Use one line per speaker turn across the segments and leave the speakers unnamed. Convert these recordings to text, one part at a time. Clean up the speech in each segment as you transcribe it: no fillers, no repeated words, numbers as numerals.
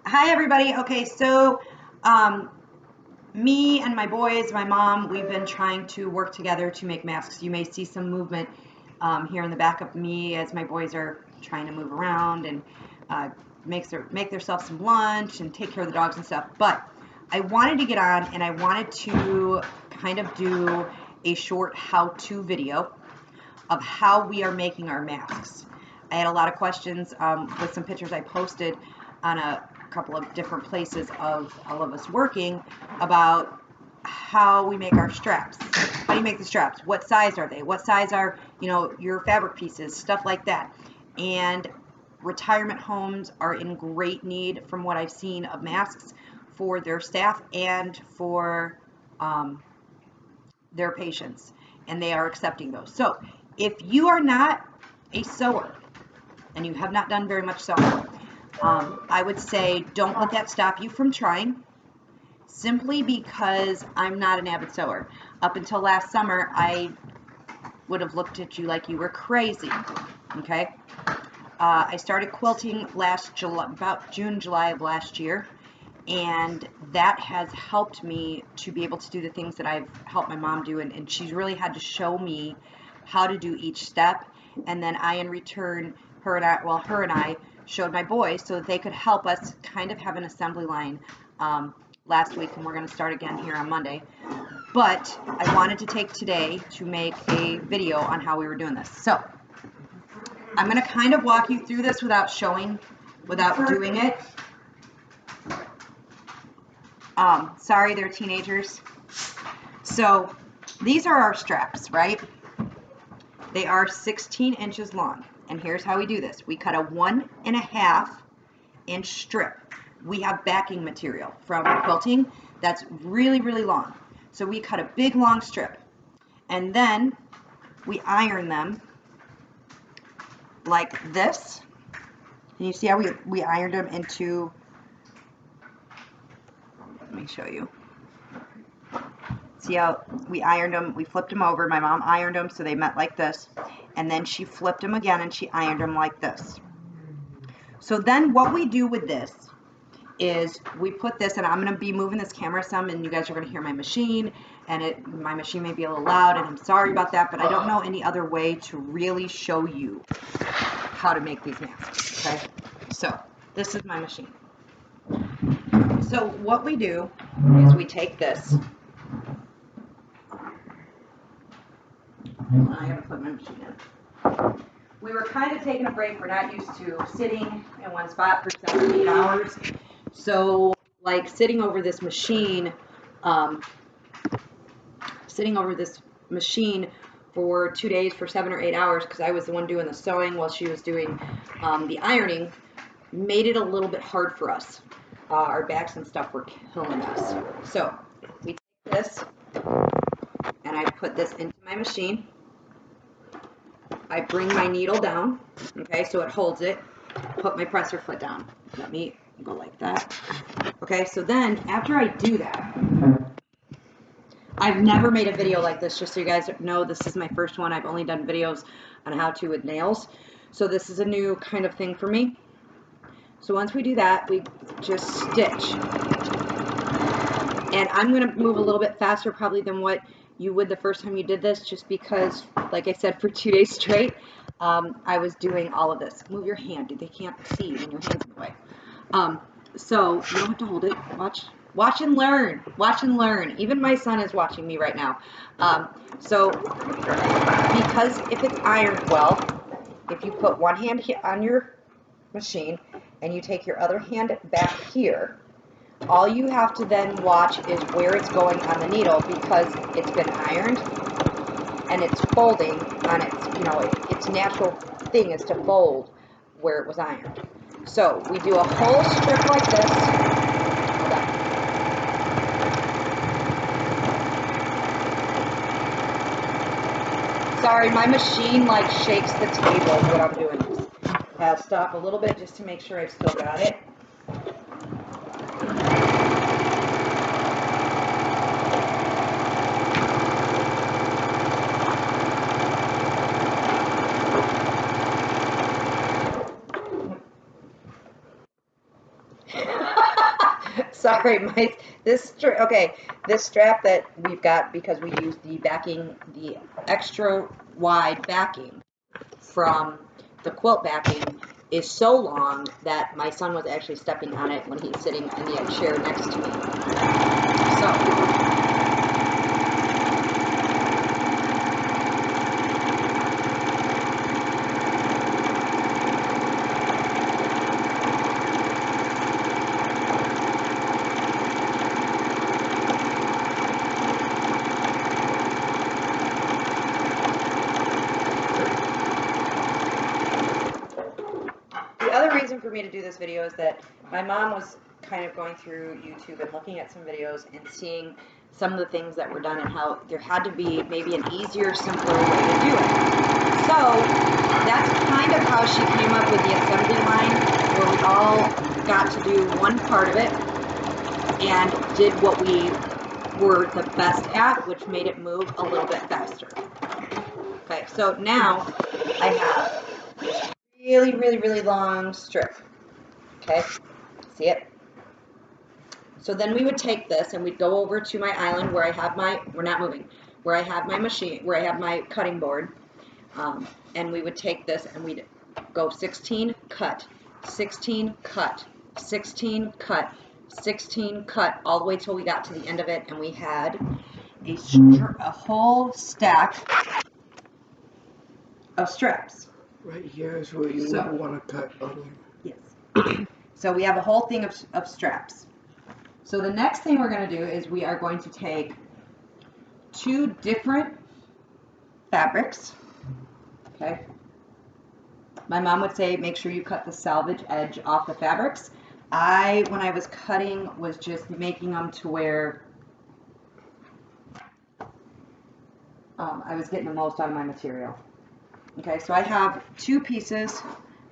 Hi, everybody. Okay, so um, me and my boys, my mom, we've been trying to work together to make masks. You may see some movement here in the back of me as my boys are trying to move around and make themselves some lunch and take care of the dogs and stuff. But I wanted to get on and I wanted to kind of do a short how-to video of how we are making our masks. I had a lot of questions with some pictures I posted on a couple of different places of all of us working about how we make our straps. How do you make the straps? What size are they? What size are, your fabric pieces, stuff like that. And retirement homes are in great need, from what I've seen, of masks for their staff and for their patients, and they are accepting those. So if you are not a sewer and you have not done very much sewing, I would say don't let that stop you from trying, simply because I'm not an avid sewer. Up until last summer, I would have looked at you like you were crazy. Okay. I started quilting last July, about June, July of last year, and that has helped me to be able to do the things that I've helped my mom do, and she's really had to show me how to do each step, and then I, in return, her and I showed my boys so that they could help us kind of have an assembly line last week, and we're going to start again here on Monday. But I wanted to take today to make a video on how we were doing this. So I'm going to kind of walk you through this without doing it. Sorry, they're teenagers. So these are our straps, right? They are 16 inches long. And here's how we do this. We cut a 1.5 inch strip. We have backing material from quilting that's really, really long. So we cut a big, long strip. And then we iron them like this. And you see how we ironed them into, let me show you. See how we ironed them, we flipped them over. My mom ironed them so they met like this. And then she flipped them again and she ironed them like this. So then what we do with this is we put this, and I'm going to be moving this camera some, and you guys are going to hear my machine, and my machine may be a little loud, and I'm sorry about that, but I don't know any other way to really show you how to make these masks, okay? So this is my machine. So what we do is we take this. I gotta put my machine in. We were kind of taking a break. We're not used to sitting in one spot for 7 to 8 hours. So, like, sitting over this machine for 2 days for 7 or 8 hours, because I was the one doing the sewing while she was doing the ironing, made it a little bit hard for us. Our backs and stuff were killing us. So we take this and I put this into my machine. I bring my needle down, okay, so it holds it. Put my presser foot down. Let me go like that. Okay, so then after I do that, I've never made a video like this, just so you guys know. This is my first one. I've only done videos on how to with nails. So this is a new kind of thing for me. So once we do that, we just stitch. And I'm going to move a little bit faster probably than what you would the first time you did this, just because, like I said, for 2 days straight, I was doing all of this. Move your hand, dude. They can't see when your hand's in the way. So you don't have to hold it. Watch and learn. Watch and learn. Even my son is watching me right now. So because if it's ironed well, if you put one hand on your machine and you take your other hand back here, all you have to then watch is where it's going on the needle, because it's been ironed and it's folding on its natural thing is to fold where it was ironed. So we do a whole strip like this. Hold on. Sorry, my machine like shakes the table when I'm doing this. I'll stop a little bit just to make sure I've still got it. Sorry, this strap that we've got, because we use the backing, the extra wide backing from the quilt backing, is so long that my son was actually stepping on it when he's sitting in the chair next to me. So. The other reason for me to do this video is that my mom was kind of going through YouTube and looking at some videos and seeing some of the things that were done and how there had to be maybe an easier, simpler way to do it. So that's kind of how she came up with the assembly line, where we all got to do one part of it and did what we were the best at, which made it move a little bit faster. Okay, so now I have really, really, really long strip. Okay, see it? So then we would take this and we'd go over to my island where I have my, we're not moving, where I have my machine, where I have my cutting board, and we would take this and we'd go 16, cut, 16, cut, 16, cut, 16, cut, all the way till we got to the end of it, and we had a whole stack of straps.
Right here is where you want to cut.
Yes. So we have a whole thing of straps. So the next thing we're going to do is we are going to take two different fabrics. Okay. My mom would say make sure you cut the salvage edge off the fabrics. When I was cutting, was just making them to where I was getting the most out of my material. Okay, so I have two pieces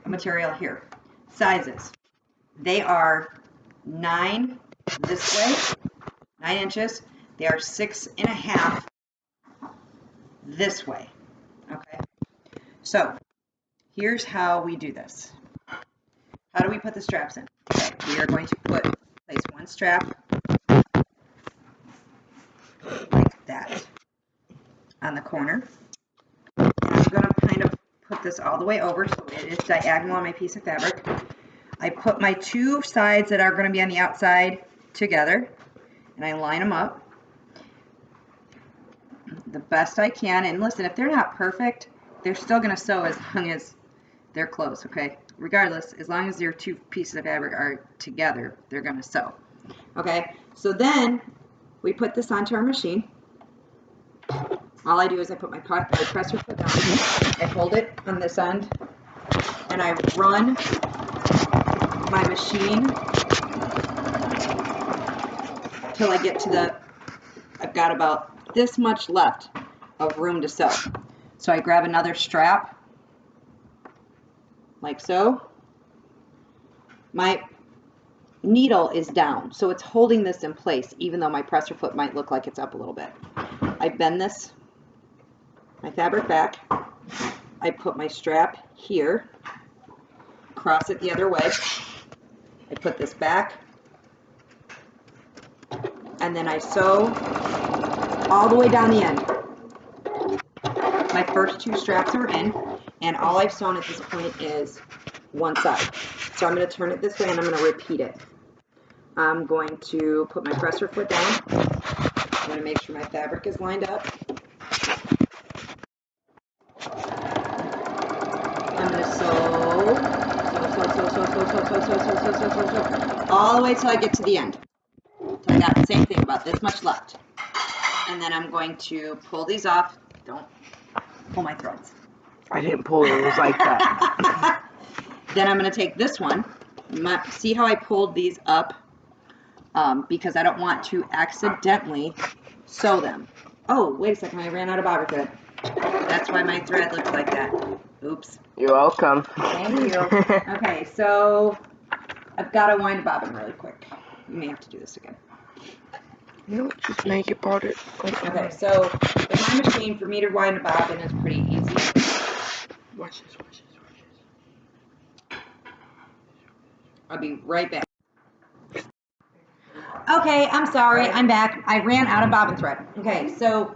of material here. Sizes. They are 9 this way, 9 inches. They are 6.5 this way. Okay, so here's how we do this. How do we put the straps in? Okay, we are going to place one strap like that on the corner. And I'm going to kind of put this all the way over so it is diagonal on my piece of fabric. I put my two sides that are going to be on the outside together, and I line them up the best I can. And listen, if they're not perfect, they're still going to sew as long as they're close, okay? Regardless, as long as your two pieces of fabric are together, they're going to sew. Okay, so then we put this onto our machine. All I do is I put my presser foot down, I hold it on this end, and I run my machine till I get to I've got about this much left of room to sew. So I grab another strap, like so. My needle is down, so it's holding this in place, even though my presser foot might look like it's up a little bit. I bend my fabric back. I put my strap here, cross it the other way. I put this back, and then I sew all the way down the end. My first two straps are in, and all I've sewn at this point is one side. So I'm going to turn it this way and I'm going to repeat it. I'm going to put my presser foot down. I'm going to make sure my fabric is lined up. I'm going to sew all the way till I get to the end. So I got the same thing, about this much left. And then I'm going to pull these off. Don't pull my threads.
I didn't pull it, it was like that.
Then I'm going to take this one. See how I pulled these up? Because I don't want to accidentally sew them. Oh, wait a second, I ran out of bobber thread. That's why my thread looks like that. Oops.
You're welcome.
Thank you. Okay, so I've got to wind bobbin really quick. You may have to do this again.
No, just make it part of it.
Okay, so with my machine, for me to wind a bobbin is pretty easy.
Watch this, watch this, watch this.
I'll be right back. Okay, I'm sorry, I'm back. I ran out of bobbin thread. Okay, so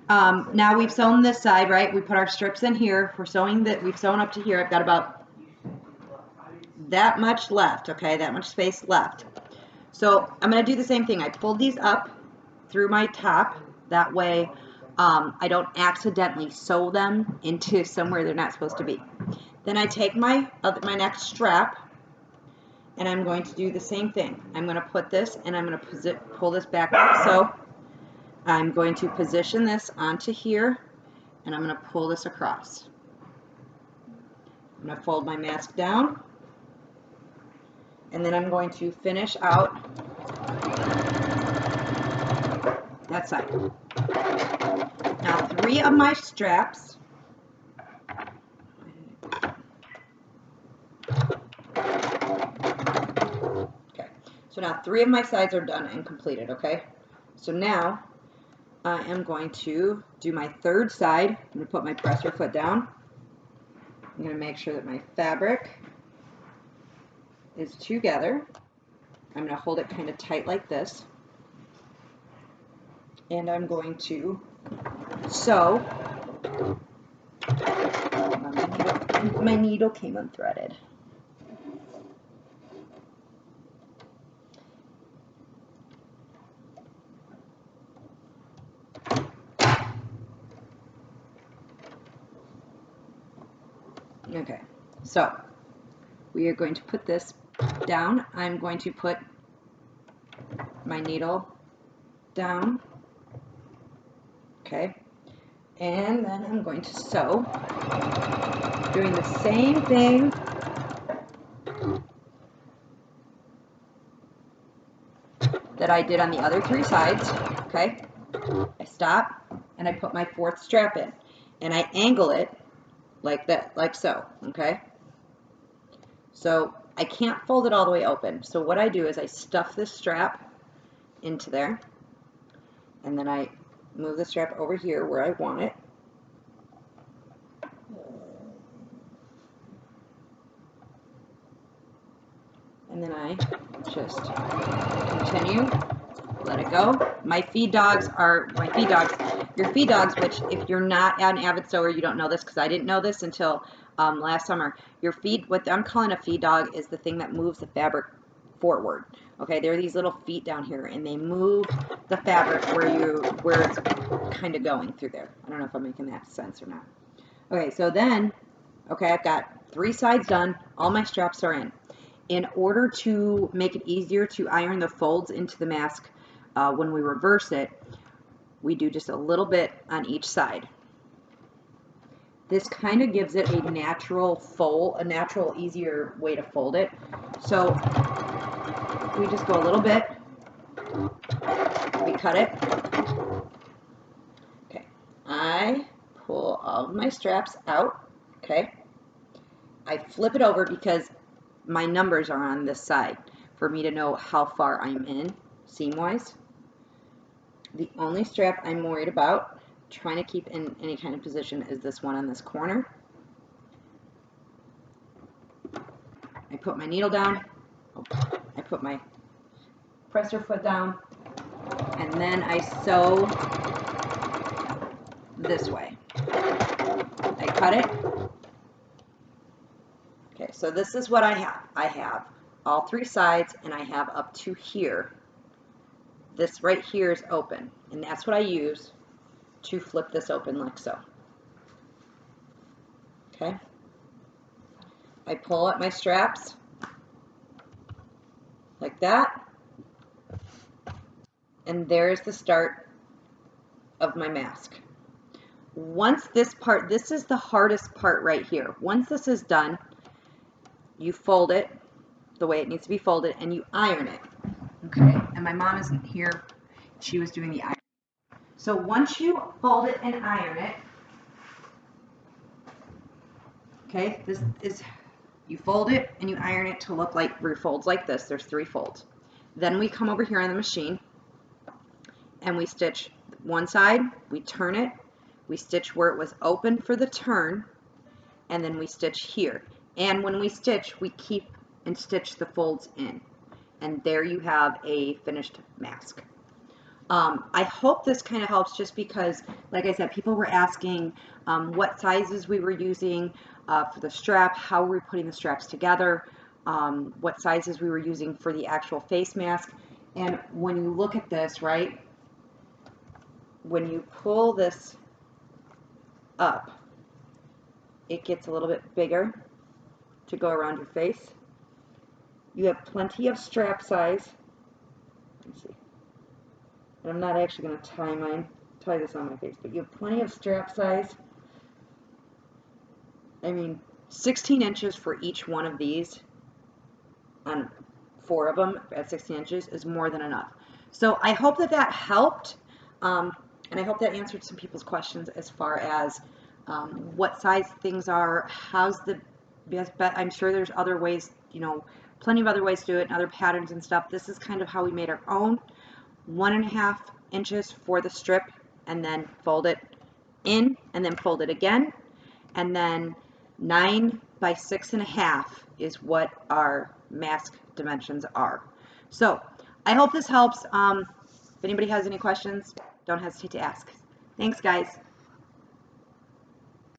now we've sewn this side, right? We put our strips in here. We're sewing that. We've sewn up to here. I've got about that much left. Okay, that much space left. So I'm gonna do the same thing. I pulled these up through my top. That way, I don't accidentally sew them into somewhere they're not supposed to be. Then I take my next strap, and I'm going to do the same thing. I'm going to put this, and I'm going to pull this back up. So I'm going to position this onto here, and I'm going to pull this across. I'm going to fold my mask down, and then I'm going to finish out that side. Now 3 of my straps, so now 3 of my sides are done and completed, okay? So now I am going to do my 3rd side. I'm going to put my presser foot down. I'm going to make sure that my fabric is together. I'm going to hold it kind of tight like this. And I'm going to sew. My needle came unthreaded. Okay, so we are going to put this down. I'm going to put my needle down. Okay, and then I'm going to sew, doing the same thing that I did on the other 3 sides. Okay, I stop and I put my 4th strap in, and I angle it like that, like so. Okay, so I can't fold it all the way open, so what I do is I stuff this strap into there, and then I move the strap over here where I want it. And then I just continue, let it go. My feed dogs, your feed dogs, which if you're not an avid sewer, you don't know this, because I didn't know this until last summer. What I'm calling a feed dog is the thing that moves the fabric forward. Okay, there are these little feet down here, and they move the fabric where it's kind of going through there. I don't know if I'm making that sense or not. Okay, so then, okay, I've got 3 sides done. All my straps are in. In order to make it easier to iron the folds into the mask when we reverse it, we do just a little bit on each side. This kind of gives it a natural fold, a natural, easier way to fold it. So we just go a little bit, we cut it. Okay, I pull all of my straps out, okay. I flip it over because my numbers are on this side for me to know how far I'm in seam-wise. The only strap I'm worried about trying to keep in any kind of position is this one on this corner. I put my needle down, I put my presser foot down, and then I sew this way. I cut it. Okay, so this is what I have. I have all 3 sides, and I have up to here. This right here is open, and that's what I use to flip this open like so. Okay, I pull up my straps like that, and there's the start of my mask. Once this is the hardest part right here. Once this is done, you fold it the way it needs to be folded, and you iron it. Okay, and my mom isn't here. She was doing the iron. So once you fold it and iron it, okay, this is, you fold it and you iron it to look like folds like this. There's 3 folds. Then we come over here on the machine and we stitch one side, we turn it, we stitch where it was open for the turn, and then we stitch here. And when we stitch, we keep and stitch the folds in. and there you have a finished mask. I hope this kind of helps, just because, like I said, people were asking what sizes we were using for the strap, how we were putting the straps together, what sizes we were using for the actual face mask. And when you look at this, right, when you pull this up, it gets a little bit bigger to go around your face. You have plenty of strap size. Let's see. And I'm not actually going to tie this on my face, but you have plenty of strap size. I mean, 16 inches for each one of these, on 4 of them at 16 inches, is more than enough. So I hope that that helped, and I hope that answered some people's questions as far as what size things are, how's the best bet. I'm sure there's other ways, you know, plenty of other ways to do it, and other patterns and stuff. This is kind of how we made our own. 1.5 inches for the strip, and then fold it in, and then fold it again, and then 9 by 6.5 is what our mask dimensions are. So I hope this helps. If anybody has any questions, don't hesitate to ask. Thanks, guys.